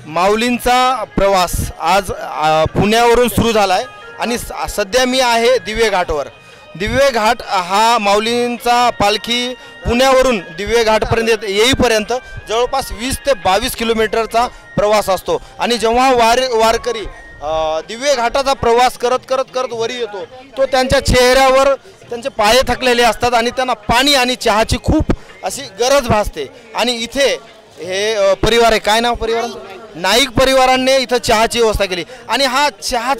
माऊलींचा प्रवास आज पुण्यावरून सुरू झाला आहे आणि सध्या मी आहे दिवे घाटवर। दिवे घाट हा माऊलींचा पालखी पुण्यावरून दिवे घाटपर्यंत येईपर्यंत जवळपास 20 ते 22 किलोमीटरचा प्रवास असतो आणि जेव्हा वारकरी दिवे घाटाचा प्रवास करत करत करत वरी येतो तो त्यांच्या चेहऱ्यावर त्यांचे पाय थकलेले असतात आणि त्यांना पाणी आणि चहाची खूप अशी गरज भासते। आणि इथे हे परिवार आहे, काय नाव परिवाराचं? नाईक परिवाराने इथं चहाची व्यवस्था केली आणि हा चहा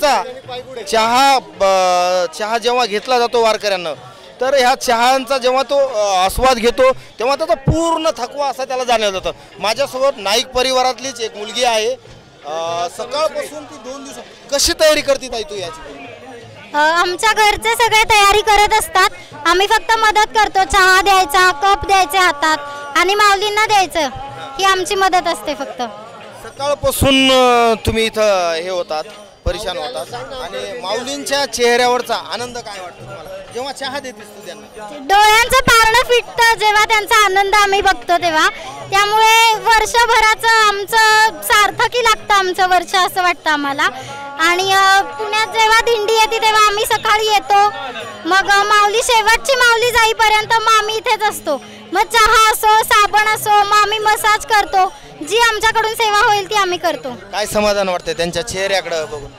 जेव्हा घेतला जातो वारकऱ्यांना तर ह्या चहांचा जेव्हा तो आस्वाद घेतो तेव्हा त्याचा पूर्ण थकवा असा त्याला जाणवलं जातं। माझ्यासोबत नाईक परिवारातलीच एक मुलगी आहे, सकाळपासून ती 2 दिवस कशी तयारी करते ताई तू याची? आमच्या घरचे सगळे तयारी करत असतात, आम्ही फक्त मदत करतो। चहा द्यायचा, कप द्यायचे हातात आणि माऊलींना द्यायचं, ही आमची मदत असते फक्त। सकाळपासून तुम्ही इथं हे होतात, परेशान होतात आणि माऊलींच्या चेहऱ्यावरचा आनंद काय वाटतो तुम्हाला जेव्हा चहा देतेस तू त्यांना? डोळ्यांचं पारणं फिटतं जेव्हा त्यांचा आनंद आम्ही बघतो तेव्हा, त्यामुळे वर्षभराचं आमचं सार्थकी लागतं आमचं वर्ष असं वाटतं आम्हाला। आणि पुण्यात जेव्हा दिंडी येते तेव्हा आम्ही सकाळी येतो, मग माऊली शेवटची माऊली जाईपर्यंत मग आम्ही इथेच असतो। मग चहा असो, साबण असो, मग आम्ही मसाज करतो, जी आमच्याकडून सेवा होईल ती आम्ही करतो। काय समाधान वाटते त्यांच्या चेहऱ्याकडे बघून?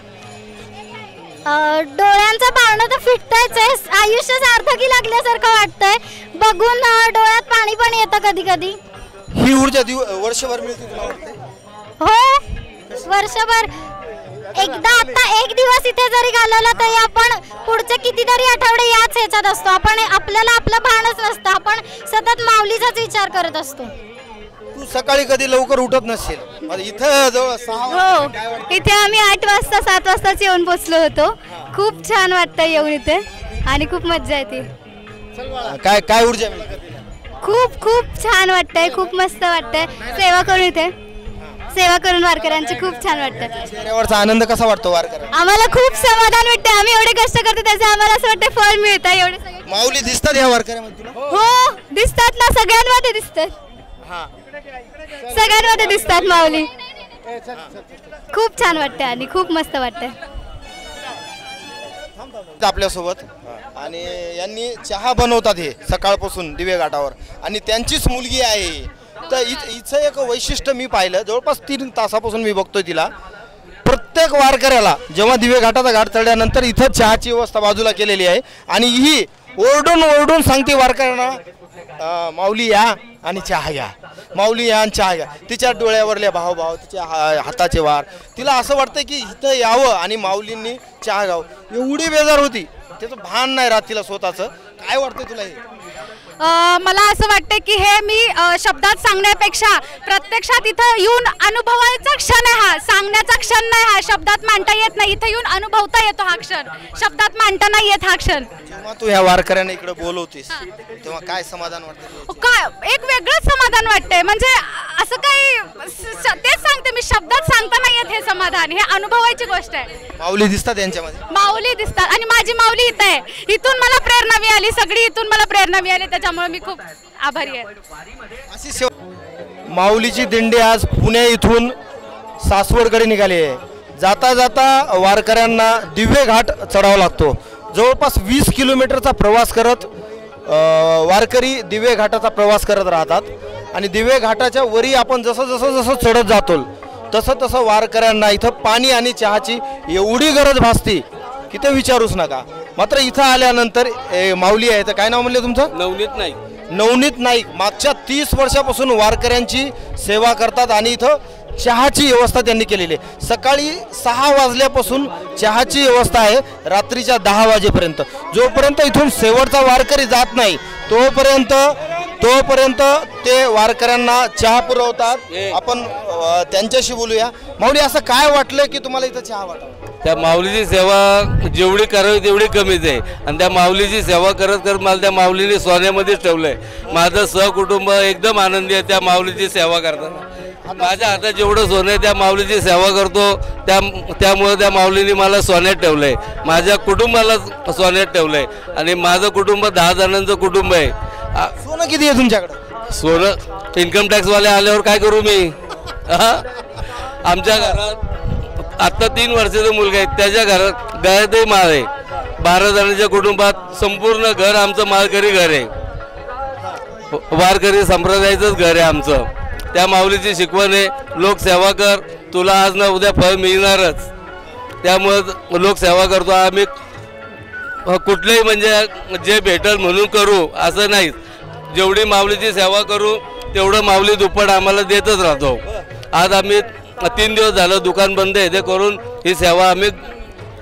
डोळ्यांचं पारणं तर फिटतंच आहे, आयुष्य सार्थकी लागल्यासारखं वाटतंय बघून, डोळ्यात पाणी पण येतं कधी कधी। ही ऊर्जा वर्षभर मिळते तुला वाटते? हो, वर्षभर एकदा आता एक दिवस इथे जरी घालवला तरी आपण पुढचे कितीतरी आठवडे याच ह्याच्यात असतो, आपण आपल्याला आपलं भानच नसतं, आपण सतत माऊलीचाच विचार करत असतो। तू सकाळी कधी लवकर उठत नसेल, इथं जवळ 6 हो, इथे आम्ही 8 वाजता 7 वाजताच येऊन पोचलो होतो। खूप छान वाटतं येऊन इथे आणि खूप मज्जा येते। काय काय ऊर्जा मिळते? खूप खूप छान वाटतंय, खूप मस्त वाटतंय सेवा करून, इथे सेवा करून वारकऱ्यांची खूप छान वाटतं। चेहऱ्यावरचा आनंद कसा वाटतो वारकऱ्यांना? आम्हाला खूप समाधान वाटतं, आम्ही एवढे कष्ट करतो त्याचं आम्हाला असं वाटतं फळ मिळतं। एवढे सगळे माऊली दिसतात या वारकऱ्यांमध्ये तुला? हो दिसतात ना, सगळ्यांमध्ये दिसतात, सगळ्यांमध्ये दिसतात माऊली। खूप छान वाटतं आणि खूप मस्त वाटतं। आपल्यासोबत आणि यांनी चहा बनवतात हे सकाळपासून दिवे घाटावर आणि त्यांचीच मुलगी आहे। तर हिचं एक वैशिष्ट्य मी पाहिलं, जवळपास 3 तासापासून मी बघतोय तिला। प्रत्येक वारकऱ्याला जेव्हा दिवे घाटाचा घाट चढल्यानंतर इथं चहाची व्यवस्था बाजूला केलेली आहे आणि ही ओरडून ओरडून सांगते वारकऱ्यांना, माऊली या आणि चहा घ्या, माऊली या आणि चहा घ्या। तिच्या डोळ्यावरले भावभाव, तिच्या हाताचे वार, तिला असं वाटतं की इथं यावं आणि माऊलींनी चहा घ्यावं, एवढी बेजार होती, त्याचं भान नाही राहत तिला स्वतःचं। काय वाटतं तुला हे? मला असं वाटतं की हे मी शब्दात सांगण्यापेक्षा प्रत्यक्षात इथं येऊन अनुभवायचा क्षण आहे हा, सांगण्याचा क्षण नाही हा, शब्दात मांडता येत नाही, इथं येऊन अनुभवता येतो हा क्षण, शब्दात मांडता नाही येत हा क्षण। जेव्हा तू ह्या वारकऱ्यांना इकडे बोलवतेस तेव्हा काय समाधान वाटतं? काय एक वेगळंच समाधान वाटतंय, म्हणजे असं काही तेच सांगते मी, शब्दात सांगता नाही येत हे समाधान, हे अनुभवायची गोष्ट आहे। माऊली दिसतात यांच्यामध्ये? माऊली दिसतात आणि माझी माऊली इथं आहे, इथून मला प्रेरणा मिळाली, सगळी इथून मला प्रेरणा मिळाली, त्याच्यामुळे मी खूप आभारी आहे। अशी माऊलीची दिंडी आज पुणे इथून सासवडकडे निघाली आहे। जाता जाता वारकऱ्यांना दिवे घाट चढावा लागतो, जवळपास 20 किलोमीटरचा प्रवास करत वारकरी दिवे घाटाचा प्रवास करत राहतात आणि दिवे घाटाच्या वरी आपण जसं चढत जातो तसं तसं वारकऱ्यांना इथं पाणी आणि चहाची एवढी गरज भासते की ते विचारूच नका। मात्र इथं आल्यानंतर माऊली आहे, तर काय नाव म्हणले तुमचं? नवनीत नाईक। नवनीत नाईक मागच्या 30 वर्षापासून वारकऱ्यांची सेवा करतात आणि इथं चहाची व्यवस्था त्यांनी केलेली आहे। सकाळी 6 वाजल्यापासून चहाची व्यवस्था आहे रात्रीच्या 10 वाजेपर्यंत। जोपर्यंत इथून शेवटचा वारकरी जात नाही तोपर्यंत ते वारकऱ्यांना चहा पुरवतात। आपण त्यांच्याशी बोलूया। माऊली, असं काय वाटलं की तुम्हाला इथं चहा वाटलं? त्या माऊलीची सेवा जेवढी करावी तेवढी कमीच आहे आणि त्या माऊलीची सेवा करत करत मला त्या माऊलीने सोन्यामध्येच ठेवलंय। माझं सहकुटुंब एकदम आनंदी आहे त्या माऊलीची सेवा करताना। माझ्या हातात जेवढं सोनं आहे त्या माऊलीची सेवा करतो, त्यामुळे त्या माऊलीने मला सोन्यात ठेवलंय, माझ्या कुटुंबाला सोन्यात ठेवलंय आणि माझं कुटुंब 10 जणांचं कुटुंब आहे। सोनं किती आहे तुमच्याकडे? सोनं इन्कम टॅक्सवाले आल्यावर काय करू मी? आमच्या घरात आत्ता 3 वर्षाचा मुलगा आहे, त्याच्या गळ्यातही माळ आहे. 12 जणांच्या कुटुंबात संपूर्ण घर आमचं माळकरी घर आहे, वारकरी संप्रदायाचंच घर आहे आमचं. त्या माऊलीची शिकवण आहे, लोकसेवा कर, तुला आज ना उद्या फळ मिळणारच. त्यामुळं लोकसेवा करतो आम्ही. कुठलंही म्हणजे जे भेटल म्हणून करू असं नाही. जेवढी माऊलीची सेवा करू तेवढं माऊली दुप्पट आम्हाला देतच राहतो. आज आम्ही 3 दिवस झालं दुकान बंद आहे, ते करून ही सेवा आम्ही.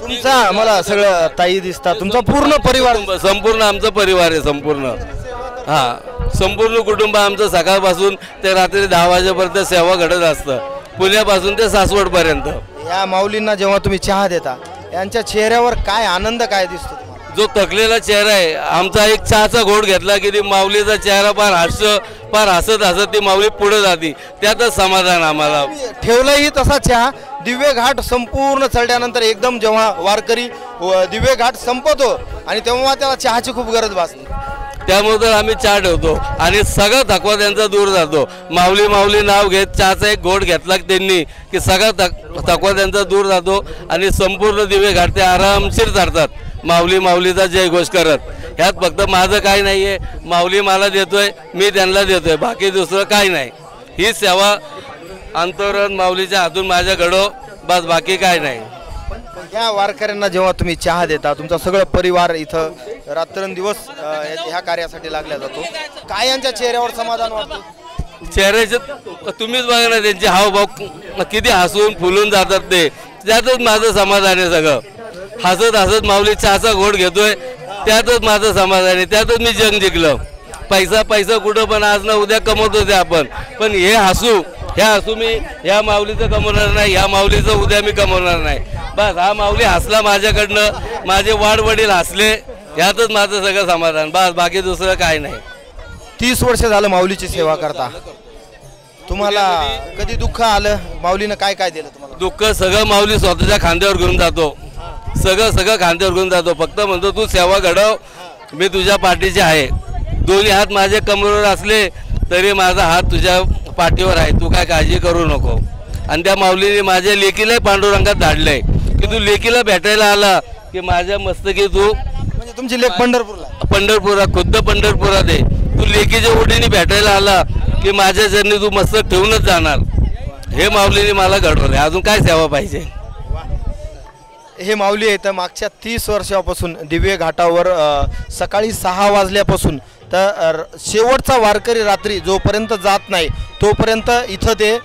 तुमचा मला सगळं ताई दिसतात, तुमचा पूर्ण परिवार संपूर्ण आमचा परिवार आहे संपूर्ण. हां, संपूर्ण कुटुंब आमचं सकाळपासून ते रात्री 10 वाजेपर्यंत सेवा घडत असतं, पुण्यापासून ते सासवडपर्यंत. या माऊलींना जेव्हा तुम्ही चहा देता यांच्या चेहऱ्यावर काय आनंद काय दिसतो तुम्हाला? जो थकलेला चेहरा आहे आमचा, एक चहाचा घोट घेतला की ती माऊलीचा चेहरा पार हसत हसत ती माऊली पुढे जाते, त्यातच समाधान आम्हाला. ठेवलाही तसा चहा. दिव्य घाट संपूर्ण चढल्यानंतर एकदम जेव्हा वारकरी दिव्य घाट संपतो आणि तेव्हा त्याला चहाची खूप गरज भासते. त्यामुळे तर आम्ही चहा ठेवतो आणि सगळा थकवा त्यांचा दूर जातो. माऊली माऊली नाव घेत चहाचा एक घोट घेतला त्यांनी की सगळा थकवा त्यांचा दूर जातो आणि संपूर्ण दिव्य घाट ते आरामशीर चढतात माऊली माऊलीचा जयघोष करत. ह्यात फक्त माझं काय नाही आहे, माऊली मला देतोय, मी त्यांना देतोय, बाकी दुसरं काय नाही. ही सेवा अंतरण माऊलीच्या हातून माझ्या घडो, बस बाकी काय नाही. या वारकऱ्यांना जेव्हा तुम्ही चहा देता, तुमचा सगळं परिवार इथं रात्रंदिवस ह्या कार्यासाठी लागला जातो, काय यांच्या चेहऱ्यावर समाधान वाटतं? चेहऱ्याचे तुम्हीच बघा ना, त्यांचे हावभाव किती हसून फुलून जातात, ते त्यातच माझं समाधान आहे. सगळं हसत हसत माऊली चहाचा घोट घेतोय, त्यातच माझं समाधान आहे, त्यातच मी जग जिंकलं. पैसा कुठं पण आज ना उद्या कमवत होते आपण, पण हे हसू मी ह्या माऊलीचं कमवणार नाही, ह्या माऊलीचं उद्या मी कमवणार नाही. बस हा माऊली हसला माझ्याकडनं, माझे वाडवडील हसले, ह्यातच माझं सगळं समाधान, बस बाकी दुसरं काय नाही. 30 वर्ष झालं माऊलीची सेवा करता, तुम्हाला कधी दुःख आलं? माऊलीनं काय काय दिलं तुम्हाला? दुःख सगळं माऊली स्वतःच्या खांद्यावर घेऊन जातो, सगळं खांद्यावर घेऊन जातो. फक्त म्हणतो तू सेवा घडव, मी तुझ्या पाठीचे आहे. दोन्ही हात माझे कमरेवर असले तरी माझा हात तुझ्या पाठीवर आहे, तू काय काळजी करू नको. आणि त्या माऊलीने माझ्या लेकीलाही पांडुरंगात धाडलंय की तू लेकीला भेटायला आला की माझ्या मस्तकी तू, म्हणजे तुमची लेक पंढरपुरात खुद्द पंढरपुरात आहे, तू लेकीच्या ओढीने भेटायला आला की माझ्या चरणी तू मस्तक ठेवूनच जाणार. हे माऊलीने मला घडवलंय, अजून काय सेवा पाहिजे? हे माऊली आहे तर मागच्या 30 वर्षापासून दिव्य घाटावर सकाळी 6 वाजल्यापासून तर शेवटचा वारकरी रात्री जोपर्यंत जात नाही तोपर्यंत इथं ते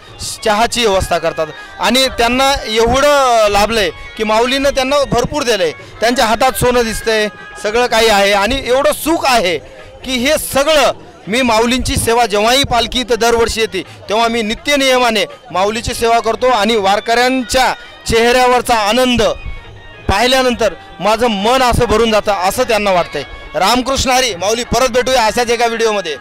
चहाची व्यवस्था करतात. आणि त्यांना एवढं लाभलंय की माऊलीनं त्यांना भरपूर दिलंय. त्यांच्या हातात सोनं दिसतंय, सगळं काही आहे आणि एवढं सुख आहे की हे सगळं मी माऊलींची सेवा जेव्हाही पालखी तर दरवर्षी येते तेव्हा मी नित्य नियमाने माऊलीची सेवा करतो आणि वारकऱ्यांच्या चेहऱ्यावरचा आनंद पाहिल्यानंतर माझं मन असं भरून जातं असं त्यांना वाटतंय. रामकृष्ण हरी. माऊली, परत भेटूया अशाच एका व्हिडिओमध्ये.